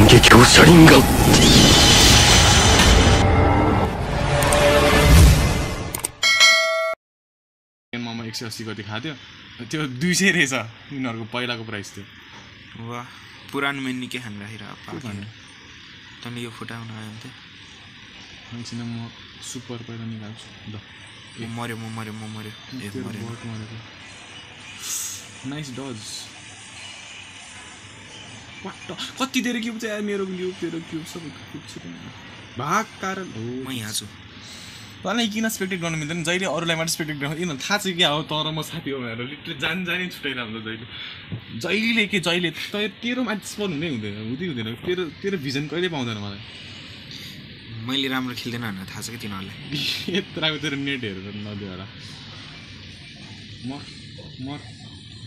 撃を車輪が गेममा 180 गति खाथ्यो त्यो 200 रहेछ उनीहरुको पहिलाको प्राइस थियो वाह पुरानो मेन निकै खान राखेर पाक्यो तले यो फुटाउन आयो त एकछिन म सुपर पहिला निकाल्छु ल म मर्यो ए मर्यो नाइस डज वाट कति धेरै क्युब चाहिँ मेरो क्युब तेरो क्युब सबै क्युब छ भाग कारण हो म यहाँ छु तँलाई किन स्पेक्टेट गर्न मिल्दैन जहिले अरूलाई मात्र स्पेक्टेट गर्न किन थाहा छ क्या हो तर म साथी हो भनेर लिटरली जानै छुटाइरहन्छ जहिले तेरो माथि स्पोन हुँदैन तेरो भिजन कहिले पाउँदैन मलाई मैले राम्रो खेल्दैन भनेर थाहा छ कि तिनीहरूलाई यत्रोको तेरो नेट हेरेर नदियो होला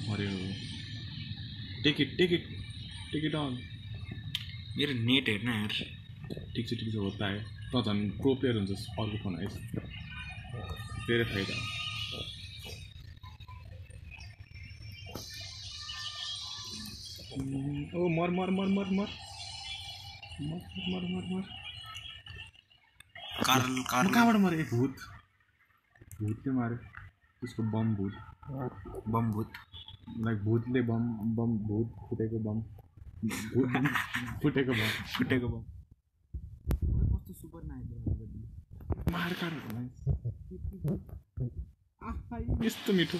मर्यो टेक इट अन मेरो नेट हेर्न यार ठिक छ होता है त झन् प्रो प्लेयर हुन्छ अर्को फोन आइस तेरो फाइदा ओ मर कार्ल कहाँबाट मरे भूतले मारे त्यसको बम भूत लाइक भूतले बम भूत फुटेको बम कस्तो सुपर नाइस मार यस्तो मिठो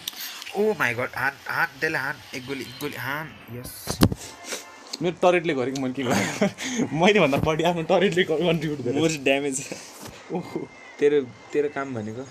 ओ माय गॉड हात देले हात एक गोली हान यस मेरो टरेटले गरेको मैले के गरेँ मैले भन्दा बढी आफ्नो टरेटले कन्ट्रिब्युट गरेँ मोस्ट ड्यामेज तेरो काम भनेको